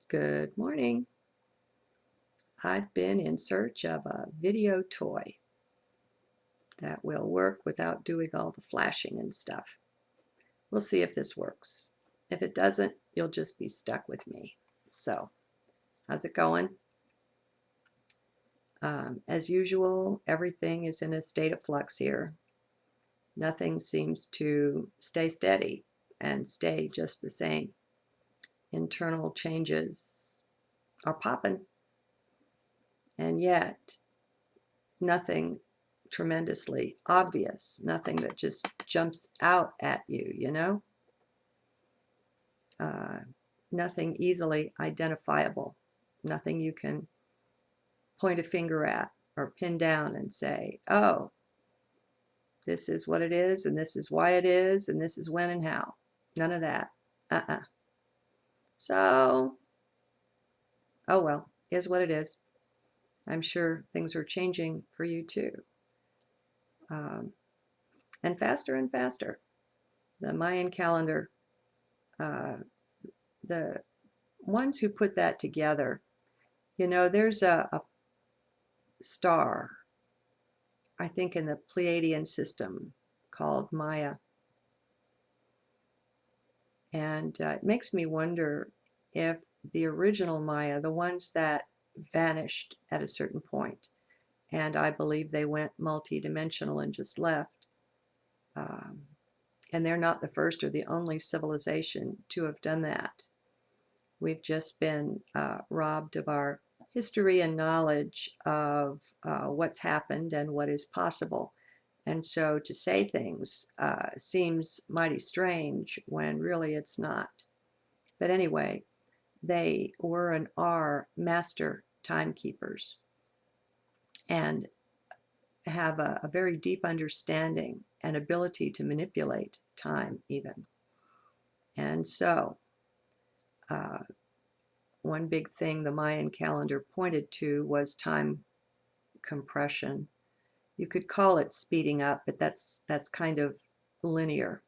Good morning. I've been in search of a video toy that will work without doing all the flashing and stuff. We'll see if this works. If it doesn't, you'll just be stuck with me. So, how's it going? As usual, everything is in a state of flux here. Nothing seems to stay steady and stay just the same. Internal changes are popping, and yet nothing tremendously obvious, nothing that just jumps out at you, uh, nothing easily identifiable, nothing you can point a finger at or pin down and say, oh, this is what it is, and this is why it is, and this is when and how. None of that. So, oh well, is what it is. I'm sure things are changing for you too. Um, and faster and faster. The Mayan calendar, uh, the ones who put that together, there's a star, I think, in the Pleiadian system called Maya. And it makes me wonder if the original Maya, the ones that vanished at a certain point, and I believe they went multidimensional and just left, um, and they're not the first or the only civilization to have done that. We've just been robbed of our history and knowledge of what's happened and what is possible. And so to say things seems mighty strange when really it's not. But anyway, they were and are master timekeepers and have a very deep understanding and ability to manipulate time, even. And so, uh, one big thing the Mayan calendar pointed to was time compression. You could call it speeding up, but that's kind of linear.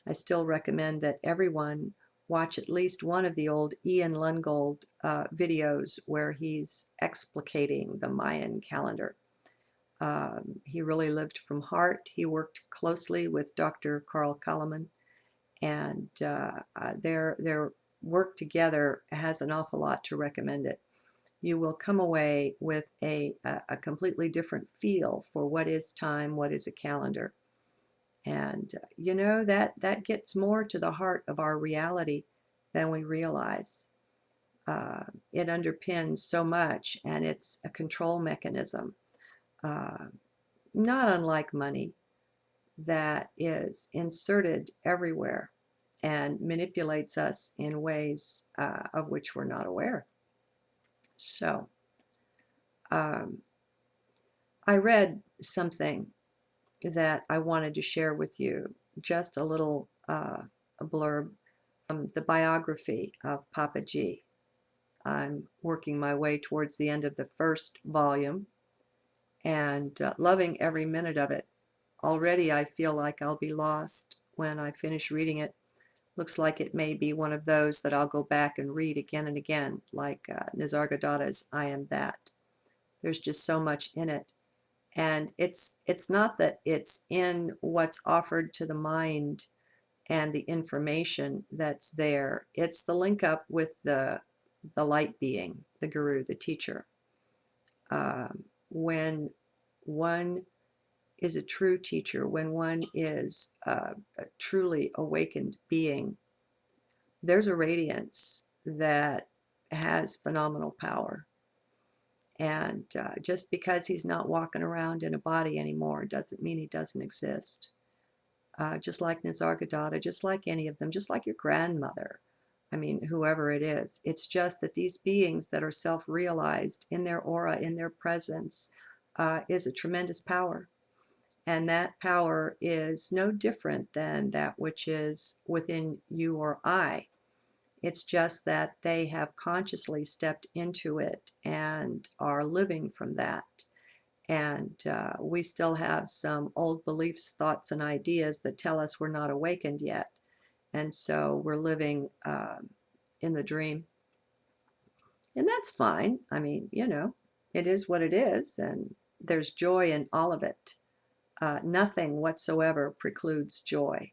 I still recommend that everyone watch at least one of the old Ian Lungold videos where he's explicating the Mayan calendar. He really lived from heart. He worked closely with Dr. Carl Kalaman, and their work together has an awful lot to recommend it. You will come away with a completely different feel for what is time, what is a calendar. And that gets more to the heart of our reality than we realize. It underpins so much, and it's a control mechanism, uh, not unlike money, that is inserted everywhere and manipulates us in ways of which we're not aware. So, um, I read something that I wanted to share with you, just a little a blurb from the biography of Papa G. I'm working my way towards the end of the first volume and loving every minute of it. Already I feel like I'll be lost when I finish reading it. Looks like it may be one of those that I'll go back and read again and again, like Nisargadatta's I Am That. There's just so much in it. And it's not that it's in what's offered to the mind and the information that's there. It's the link up with the light being, the guru, the teacher. When one is a true teacher, when one is a truly awakened being, there's a radiance that has phenomenal power. And just because he's not walking around in a body anymore doesn't mean he doesn't exist. Just like Nisargadatta, just like any of them, just like your grandmother. I mean, whoever it is. It's just that these beings that are self-realized in their aura, in their presence, is a tremendous power. And that power is no different than that which is within you or I. It's just that they have consciously stepped into it and are living from that. And we still have some old beliefs, thoughts, and ideas that tell us we're not awakened yet. And so we're living in the dream. And that's fine. I mean, it is what it is, and there's joy in all of it. Nothing whatsoever precludes joy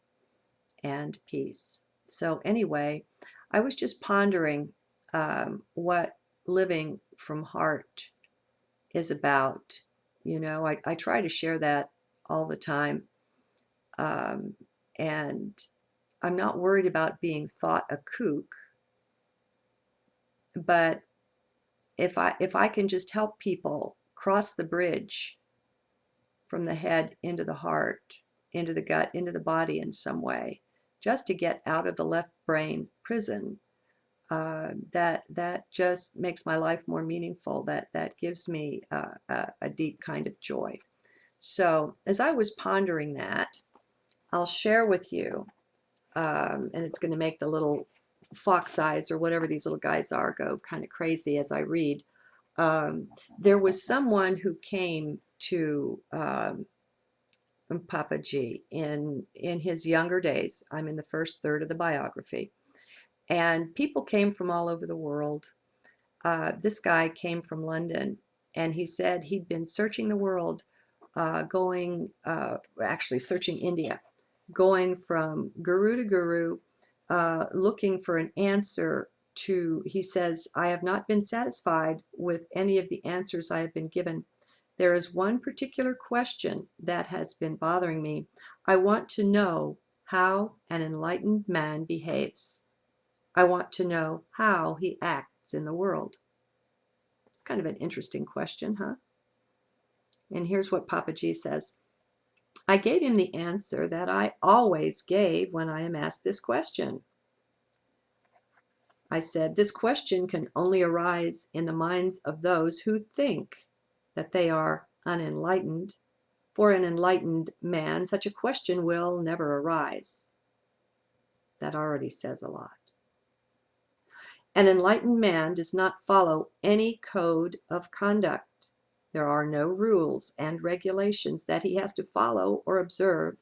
and peace. So, anyway, I was just pondering what living from heart is about. I try to share that all the time. Um, and I'm not worried about being thought a kook, but if I can just help people cross the bridge from the head into the heart, into the gut, into the body in some way, just to get out of the left brain prison, that just makes my life more meaningful. That gives me a deep kind of joy. So as I was pondering that, I'll share with you, and it's going to make the little fox eyes or whatever these little guys are go kind of crazy as I read. Um, there was someone who came to Papa G in his younger days. I'm in the first third of the biography, and people came from all over the world. This guy came from London, and he said he'd been searching the world, actually searching India, going from guru to guru, looking for an answer to, he says, I have not been satisfied with any of the answers I have been given. There is one particular question that has been bothering me. I want to know how an enlightened man behaves. I want to know how he acts in the world. It's kind of an interesting question, huh? And here's what Papa G says. I gave him the answer that I always gave when I am asked this question. I said, this question can only arise in the minds of those who think that they are unenlightened. For an enlightened man, such a question will never arise. That already says a lot. An enlightened man does not follow any code of conduct. There are no rules and regulations that he has to follow or observe.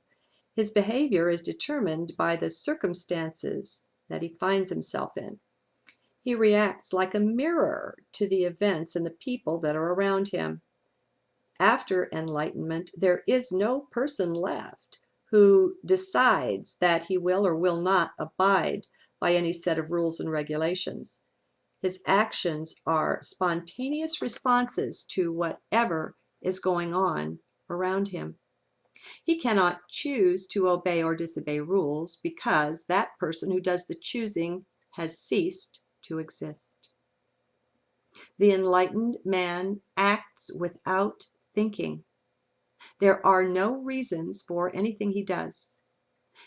His behavior is determined by the circumstances that he finds himself in. He reacts like a mirror to the events and the people that are around him. After enlightenment, there is no person left who decides that he will or will not abide by any set of rules and regulations. His actions are spontaneous responses to whatever is going on around him. He cannot choose to obey or disobey rules because that person who does the choosing has ceased to exist. The enlightened man acts without thinking. There are no reasons for anything he does.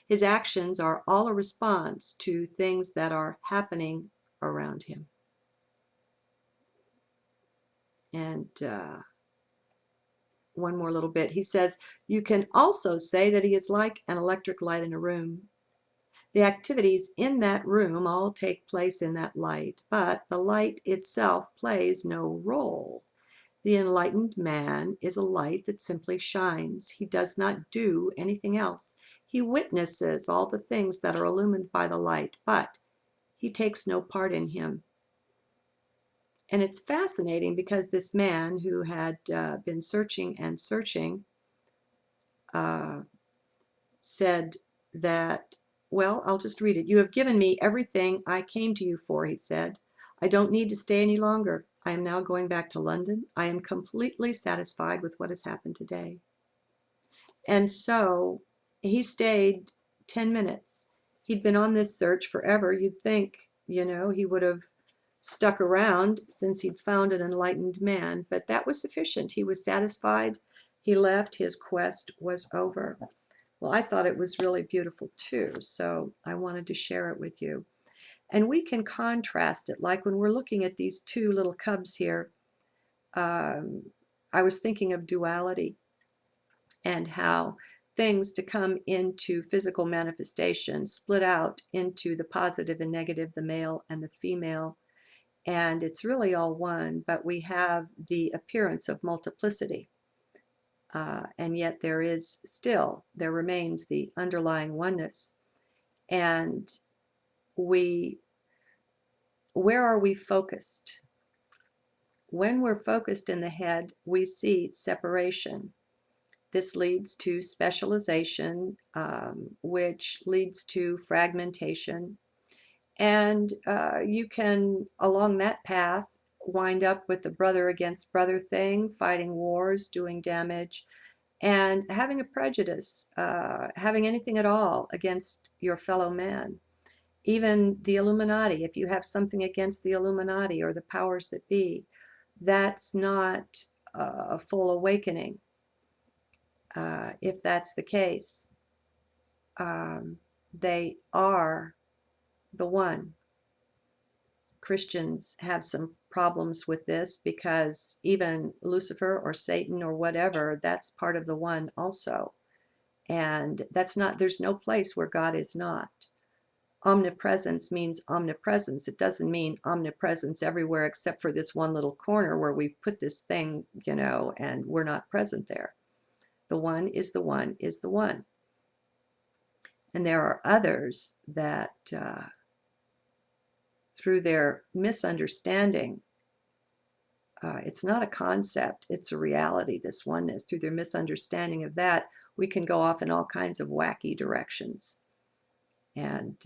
His actions are all a response to things that are happening around him. And one more little bit. He says, you can also say that he is like an electric light in a room. The activities in that room all take place in that light, but the light itself plays no role. The enlightened man is a light that simply shines. He does not do anything else. He witnesses all the things that are illumined by the light, but he takes no part in him. And it's fascinating because this man who had been searching and searching said that, well, I'll just read it. You have given me everything I came to you for, he said. I don't need to stay any longer. I am now going back to London. I am completely satisfied with what has happened today. And so he stayed 10 minutes. He'd been on this search forever. You'd think, he would have stuck around since he'd found an enlightened man, but that was sufficient. He was satisfied. He left. His quest was over. Well, I thought it was really beautiful too, so I wanted to share it with you. And we can contrast it, like when we're looking at these two little cubs here. I was thinking of duality and how things to come into physical manifestation split out into the positive and negative, the male and the female. And it's really all one, but we have the appearance of multiplicity. And yet there remains the underlying oneness. And where are we focused? when we're focused in the head, we see separation. This leads to specialization, which leads to fragmentation. And you can, along that path, wind up with the brother against brother thing, fighting wars, doing damage, and having a prejudice, having anything at all against your fellow man. Even the Illuminati, if you have something against the Illuminati or the powers that be, that's not a full awakening. If that's the case, they are the one. Christians have some problems with this because even Lucifer or Satan or whatever, that's part of the one also. And that's not, there's no place where God is not. Omnipresence means omnipresence. It doesn't mean omnipresence everywhere except for this one little corner where we've put this thing, and we're not present there. The one is the one is the one. And there are others that, through their misunderstanding, it's not a concept, it's a reality, this oneness. Through their misunderstanding of that, we can go off in all kinds of wacky directions. And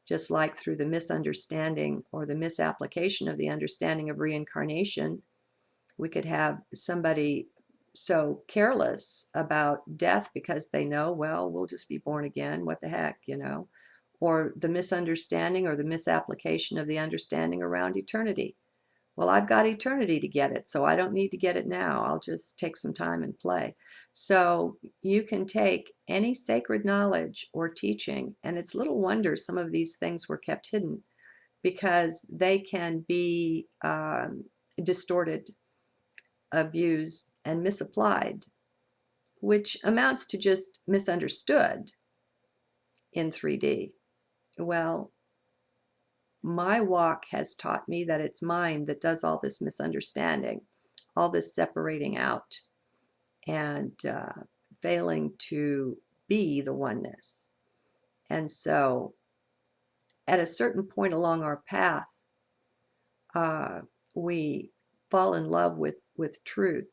just like through the misunderstanding or the misapplication of the understanding of reincarnation, we could have somebody so careless about death because they know, well, we'll just be born again, what the heck, or the misunderstanding or the misapplication of the understanding around eternity. Well, I've got eternity to get it, so I don't need to get it now. I'll just take some time and play. So you can take any sacred knowledge or teaching, and it's little wonder some of these things were kept hidden because they can be distorted, abused, and misapplied, which amounts to just misunderstood in 3D. Well, my walk has taught me that it's mind that does all this misunderstanding, all this separating out, and failing to be the oneness. And so, at a certain point along our path, we fall in love with truth.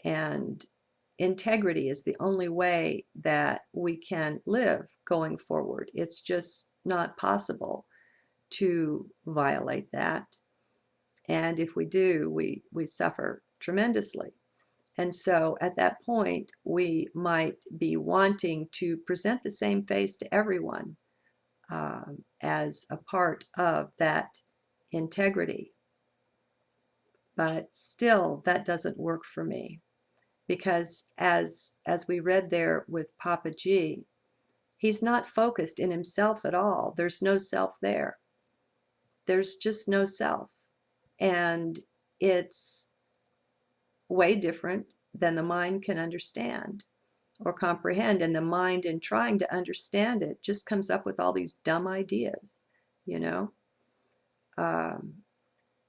And integrity is the only way that we can live going forward. It's just not possible to violate that. And if we do, we suffer tremendously. And so at that point, we might be wanting to present the same face to everyone as a part of that integrity. But still, that doesn't work for me because as we read there with Papa G, he's not focused in himself at all. There's no self there. There's just no self. And it's way different than the mind can understand or comprehend. And the mind, in trying to understand it, just comes up with all these dumb ideas, you know.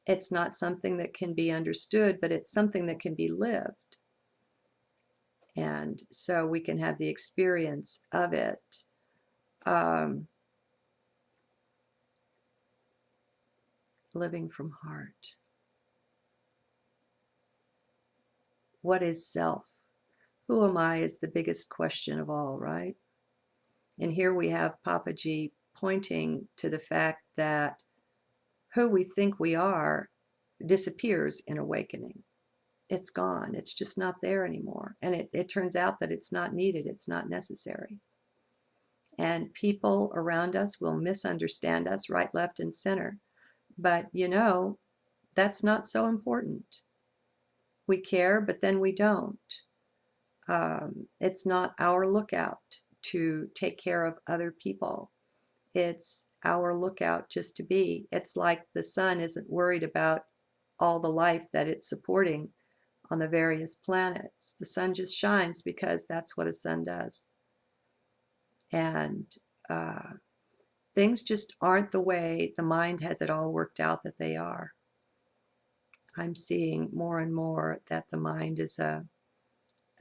It's not something that can be understood, but it's something that can be lived. And so we can have the experience of it. Living from heart. What is self? Who am I is the biggest question of all, right? And here we have Papa G pointing to the fact that who we think we are disappears in awakening. It's gone. It's just not there anymore. And it turns out that it's not needed. It's not necessary. And people around us will misunderstand us right, left, and center. But, that's not so important. We care, but then we don't. It's not our lookout to take care of other people. It's our lookout just to be. It's like the sun isn't worried about all the life that it's supporting on the various planets. The sun just shines because that's what a sun does. And things just aren't the way the mind has it all worked out that they are. I'm seeing more and more that the mind is a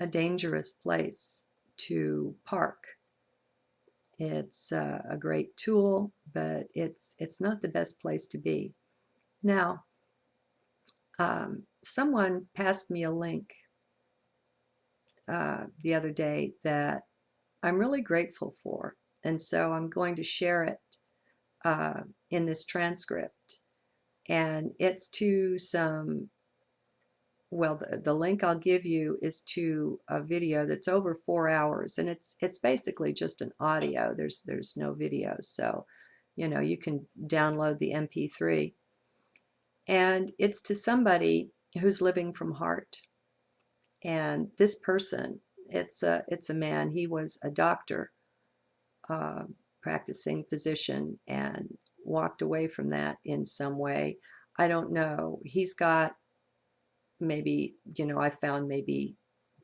dangerous place to park. It's a great tool, but it's not the best place to be. Now, someone passed me a link the other day that I'm really grateful for. And so I'm going to share it in this transcript. And it's to some, well, the link I'll give you is to a video that's over 4 hours, and it's basically just an audio. There's no video, so you can download the MP3, and it's to somebody who's living from heart. And this person, it's a man. He was a doctor, uh, practicing physician, and walked away from that in some way. I don't know. He's got maybe, I found maybe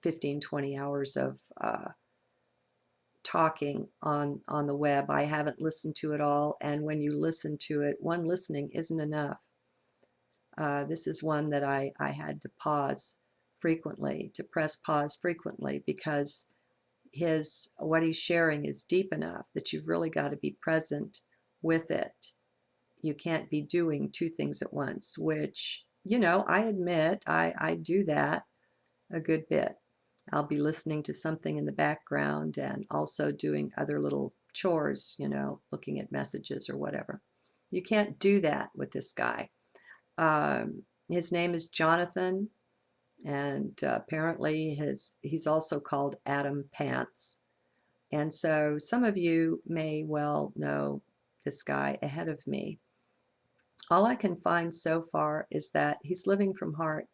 15, 20 hours of talking on the web. I haven't listened to it all, and when you listen to it, one listening isn't enough. This is one that I had to pause frequently, to press pause frequently, because what he's sharing is deep enough that you've really got to be present with it. You can't be doing two things at once, which, I admit I do that a good bit. I'll be listening to something in the background and also doing other little chores, looking at messages or whatever. You can't do that with this guy. His name is Jonathan, and apparently he's also called Adam Pants. And so some of you may well know this guy ahead of me. All I can find so far is that he's living from heart.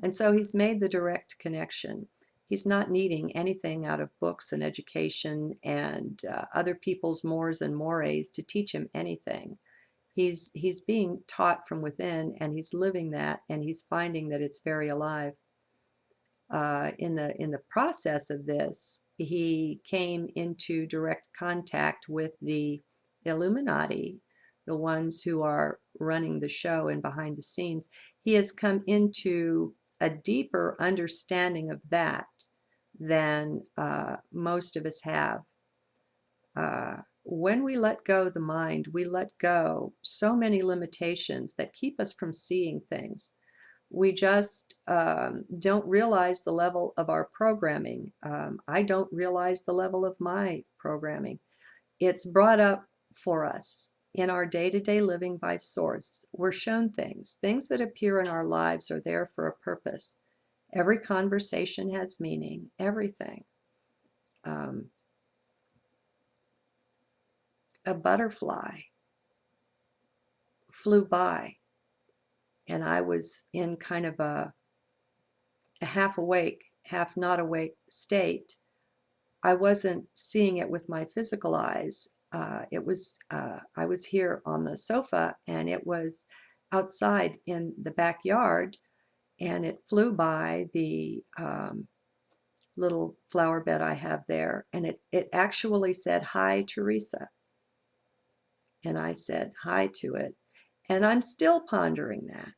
And so he's made the direct connection. He's not needing anything out of books and education and other people's mores and mores to teach him anything. He's being taught from within, and he's living that, and he's finding that it's very alive. In the process of this, he came into direct contact with the Illuminati, the ones who are running the show and behind the scenes. He has come into a deeper understanding of that than most of us have. When we let go the mind, we let go so many limitations that keep us from seeing things. We just don't realize the level of our programming. I don't realize the level of my programming. It's brought up for us in our day-to-day living by source. We're shown things. Things that appear in our lives are there for a purpose. Every conversation has meaning, everything. A butterfly flew by, and I was in kind of a half awake, half not awake state. I wasn't seeing it with my physical eyes. I was here on the sofa, and it was outside in the backyard, and it flew by the little flower bed I have there, and it actually said, "Hi, Teresa." And I said hi to it. And I'm still pondering that.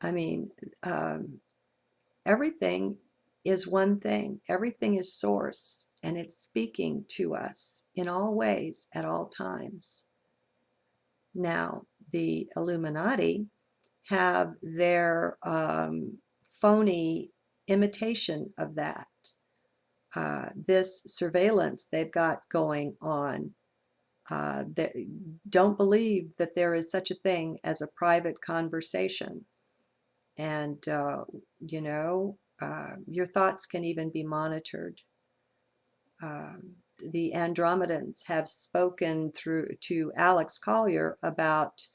I mean, everything is one thing. Everything is source, and it's speaking to us in all ways at all times. Now, the Illuminati have their phony imitation of that. This surveillance they've got going on, they don't believe that there is such a thing as a private conversation. And, your thoughts can even be monitored. The Andromedans have spoken to Alex Collier about,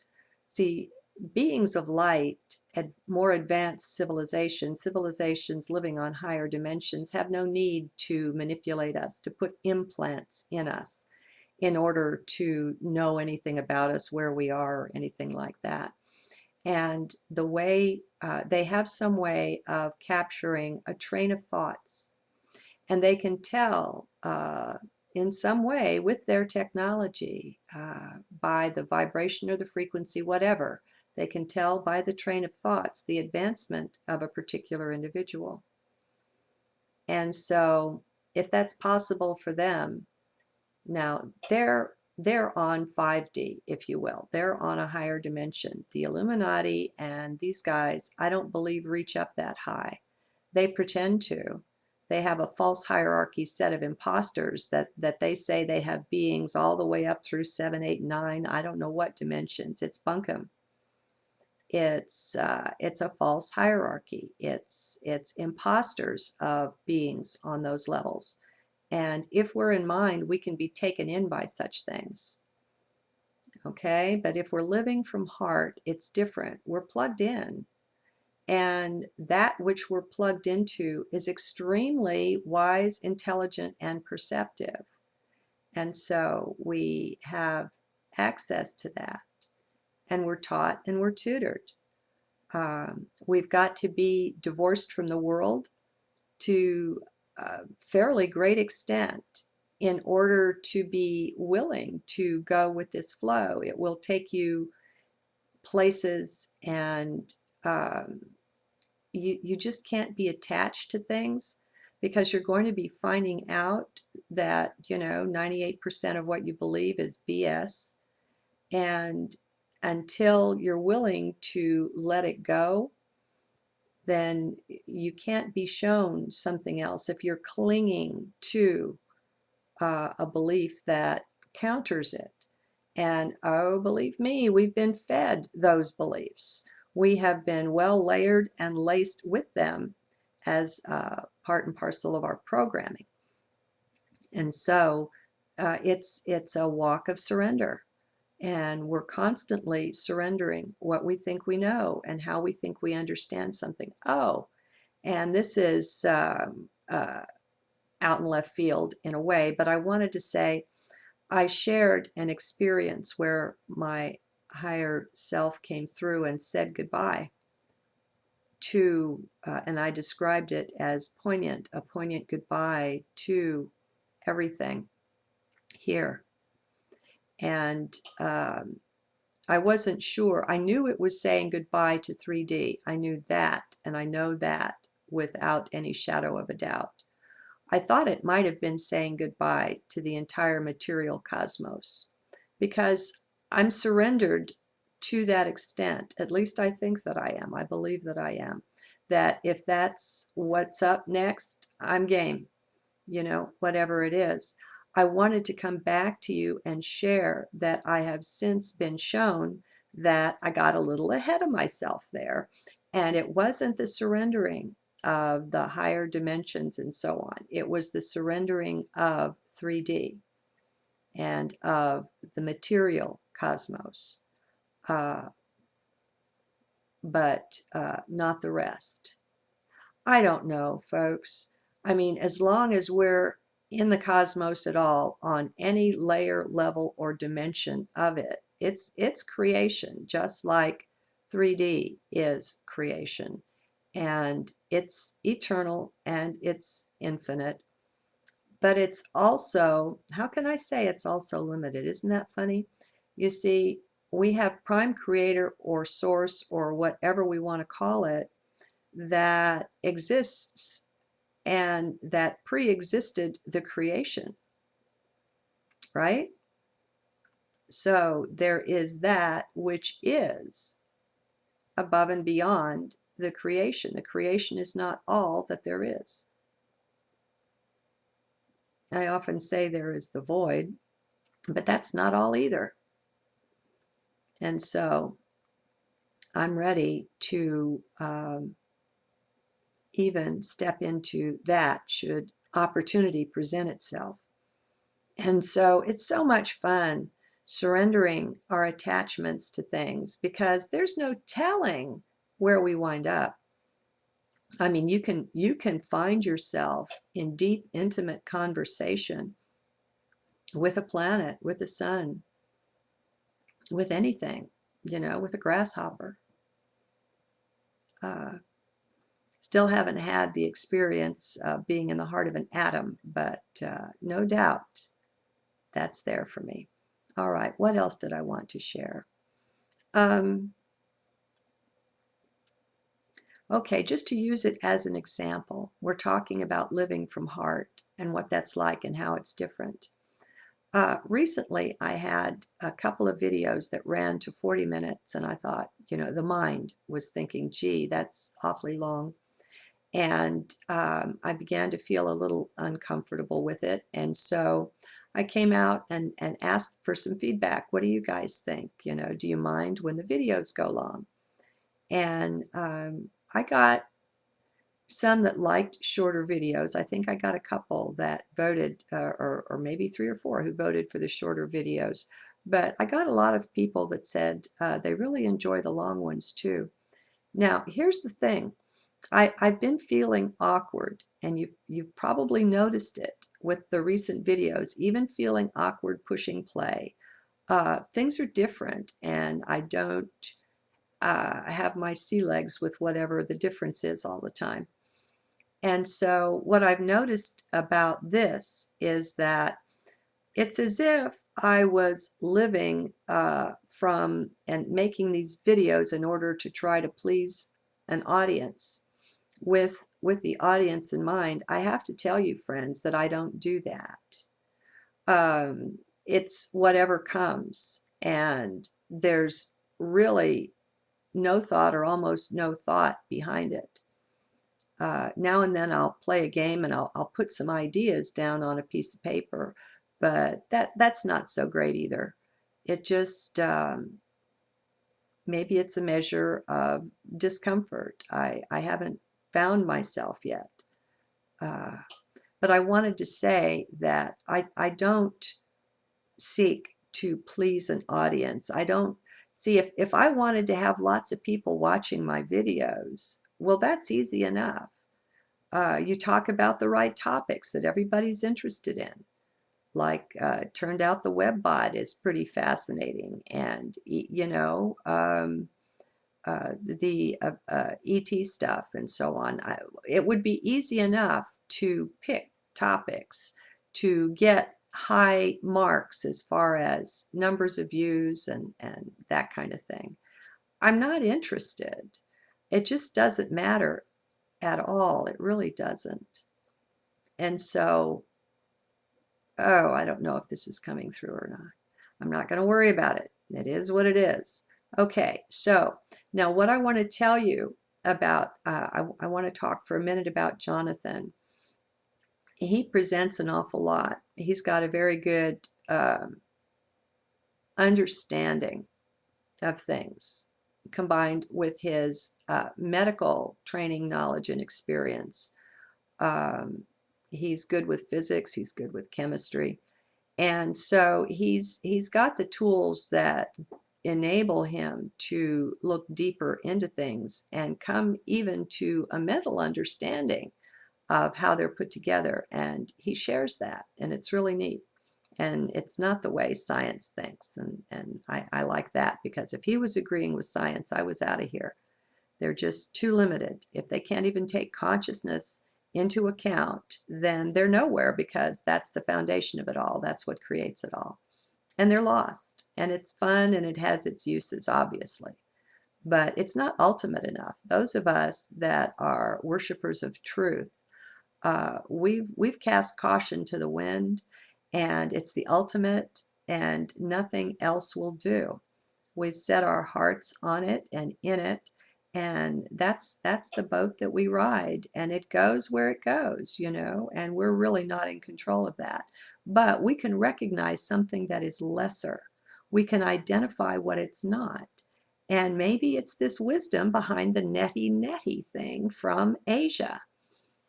see, beings of light and more advanced civilizations living on higher dimensions have no need to manipulate us, to put implants in us in order to know anything about us, where we are, or anything like that. And the way they have some way of capturing a train of thoughts, and they can tell in some way with their technology, by the vibration or the frequency, whatever, they can tell by the train of thoughts the advancement of a particular individual. And so if that's possible for them, now they're on 5D, if you will. They're on a higher dimension. The Illuminati and these guys, I don't believe reach up that high. They pretend to. They have a false hierarchy set of imposters that they say they have beings all the way up through 7, 8, 9. I don't know what dimensions. It's bunkum. It's a false hierarchy. It's imposters of beings on those levels. And if we're in mind, we can be taken in by such things. Okay, but if we're living from heart, it's different. We're plugged in. And that which we're plugged into is extremely wise, intelligent, and perceptive. And so we have access to that. And we're taught and we're tutored. We've got to be divorced from the world to a fairly great extent in order to be willing to go with this flow. It will take you places, and you just can't be attached to things, because you're going to be finding out that 98% of what you believe is BS. And until you're willing to let it go, then you can't be shown something else. If you're clinging to a belief that counters it, and oh, believe me, we've been fed those beliefs. We have been well layered and laced with them as part and parcel of our programming. And so it's a walk of surrender. And we're constantly surrendering what we think we know and how we think we understand something. Oh, and this is out in left field in a way, but I wanted to say I shared an experience where my higher self came through and said goodbye to, and I described it as poignant, a poignant goodbye to everything here. And I wasn't sure. I knew it was saying goodbye to 3D. I knew that, and I know that without any shadow of a doubt. I thought it might have been saying goodbye to the entire material cosmos, because I'm surrendered to that extent. At least I think that I am. I believe that I am. That if that's what's up next, I'm game, whatever it is. I wanted to come back to you and share that I have since been shown that I got a little ahead of myself there. And it wasn't the surrendering of the higher dimensions and so on. It was the surrendering of 3D and of the material cosmos, but not the rest. I don't know, folks. I mean, as long as we're in the cosmos at all, on any layer, level, or dimension of it, it's creation, just like 3D is creation. And it's eternal and it's infinite. But it's also, how can I say it's also limited? Isn't that funny? You see, we have prime creator or source or whatever we want to call it that exists and that pre-existed the creation, right? So there is that which is above and beyond the creation. The creation is not all that there is. I often say there is the void, but that's not all either. And so I'm ready to even step into that should opportunity present itself. And so it's so much fun surrendering our attachments to things, because there's no telling where we wind up. I mean, you can find yourself in deep, intimate conversation with a planet, with the sun, with anything, with a grasshopper. Still haven't had the experience of being in the heart of an atom, but no doubt that's there for me. All right, what else did I want to share? Okay, just to use it as an example, we're talking about living from heart and what that's like and how it's different. Recently, I had a couple of videos that ran to 40 minutes, and I thought, the mind was thinking, gee, that's awfully long. And I began to feel a little uncomfortable with it. And so I came out and asked for some feedback. What do you guys think? Do you mind when the videos go long? And I got some that liked shorter videos. I think I got a couple that voted, or maybe three or four who voted for the shorter videos. But I got a lot of people that said they really enjoy the long ones too. Now, here's the thing. I've been feeling awkward, and you've probably noticed it with the recent videos, even feeling awkward pushing play. Things are different, and I don't have my sea legs with whatever the difference is all the time. And so, what I've noticed about this is that it's as if I was living from and making these videos in order to try to please an audience with the audience in mind. I have to tell you, friends, that I don't do that. It's whatever comes, and there's really no thought or almost no thought behind it. Now and then I'll play a game and I'll put some ideas down on a piece of paper, but that's not so great either. It just maybe it's a measure of discomfort. I haven't found myself yet. Uh, but I wanted to say that I don't seek to please an audience. I don't see if I wanted to have lots of people watching my videos, well, that's easy enough. You talk about the right topics that everybody's interested in. Like, turned out the web bot is pretty fascinating, and the ET stuff and so on. It would be easy enough to pick topics to get high marks as far as numbers of views and that kind of thing. I'm not interested. It just doesn't matter at all. It really doesn't. And so, oh, I don't know if this is coming through or not. I'm not going to worry about it. It is what it is. Okay, so now what I want to tell you about, I want to talk for a minute about Jonathan. He presents an awful lot. He's got a very good understanding of things combined with his medical training, knowledge, and experience. Um, he's good with physics, he's good with chemistry. And so he's got the tools that enable him to look deeper into things and come even to a mental understanding of how they're put together. And he shares that, and it's really neat. And it's not the way science thinks. And I like that, because if he was agreeing with science, I was out of here. They're just too limited. If they can't even take consciousness into account, then they're nowhere, because that's the foundation of it all. That's what creates it all. And they're lost. And it's fun and it has its uses, obviously. But it's not ultimate enough. Those of us that are worshipers of truth, we've cast caution to the wind, and it's the ultimate, and nothing else will do. We've set our hearts on it and in it, and that's the boat that we ride, and it goes where it goes, and we're really not in control of that. But we can recognize something that is lesser. We can identify what it's not. And maybe it's this wisdom behind the neti thing from Asia.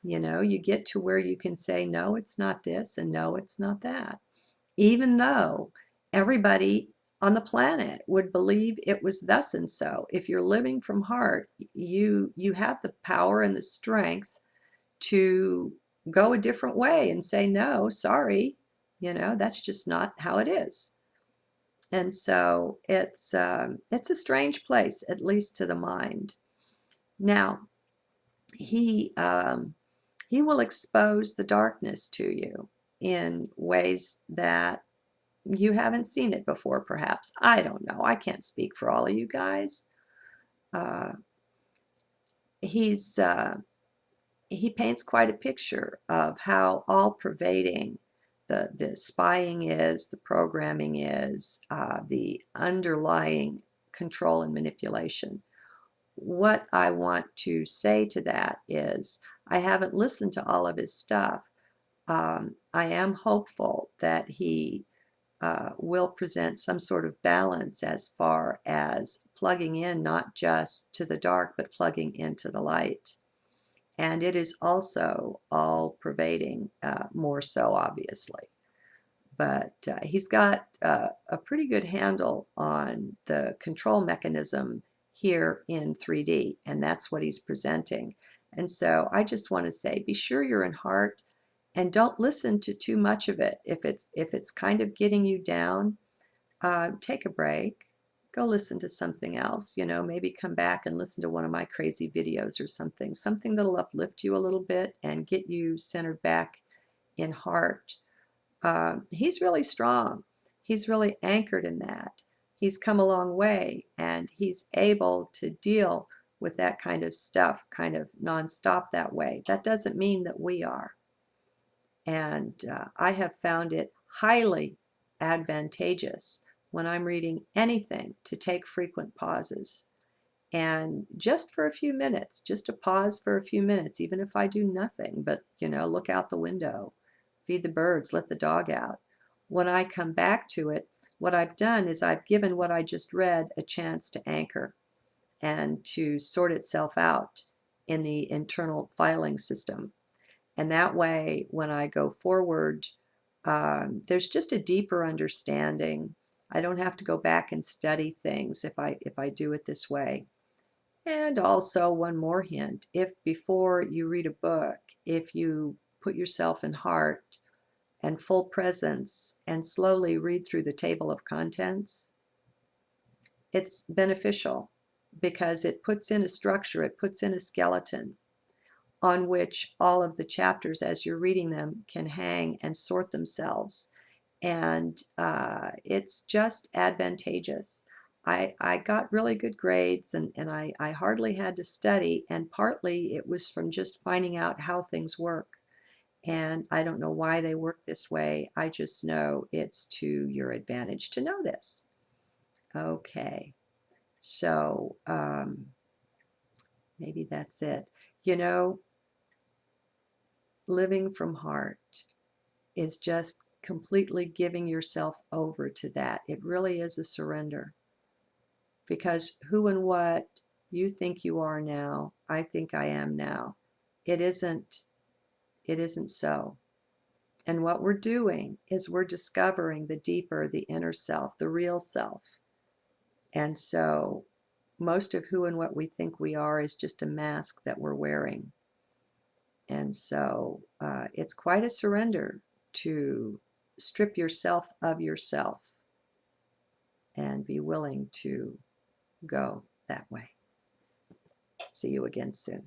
You get to where you can say, no, it's not this, and no, it's not that, even though everybody on the planet would believe it was thus and so. If you're living from heart, you have the power and the strength to go a different way and say, no, sorry, that's just not how it is. And so it's a strange place, at least to the mind. Now, he he will expose the darkness to you in ways that you haven't seen it before, perhaps. I don't know. I can't speak for all of you guys. Uh, he's he paints quite a picture of how all pervading the spying is, the programming is, the underlying control and manipulation. What I want to say to that is I haven't listened to all of his stuff. I am hopeful that he will present some sort of balance as far as plugging in not just to the dark, but plugging into the light. And it is also all pervading, more so, obviously. But he's got a pretty good handle on the control mechanism here in 3D, and that's what he's presenting. And so I just want to say, be sure you're in heart and don't listen to too much of it. If it's kind of getting you down, take a break. Go listen to something else. Maybe come back and listen to one of my crazy videos or something that'll uplift you a little bit and get you centered back in heart. He's really strong. He's really anchored in that. He's come a long way, and he's able to deal with that kind of stuff kind of nonstop that way. That doesn't mean that we are. And I have found it highly advantageous when I'm reading anything to take frequent pauses. And just for a few minutes, just to pause for a few minutes, even if I do nothing but, look out the window, feed the birds, let the dog out. When I come back to it, what I've done is I've given what I just read a chance to anchor and to sort itself out in the internal filing system. And that way, when I go forward, there's just a deeper understanding. I don't have to go back and study things if I do it this way. And also, one more hint: if before you read a book, if you put yourself in heart and full presence and slowly read through the table of contents, it's beneficial because it puts in a structure, it puts in a skeleton on which all of the chapters, as you're reading them, can hang and sort themselves. And it's just advantageous. I got really good grades, and I hardly had to study, and partly it was from just finding out how things work. And I don't know why they work this way. I just know it's to your advantage to know this. Okay, so maybe that's it. You know, living from heart is just completely giving yourself over to that. It really is a surrender, because who and what you think you are now, I think I am now. It isn't. It isn't so. And what we're doing is we're discovering the deeper, the inner self, the real self. And so most of who and what we think we are is just a mask that we're wearing. And so it's quite a surrender to strip yourself of yourself and be willing to go that way. See you again soon.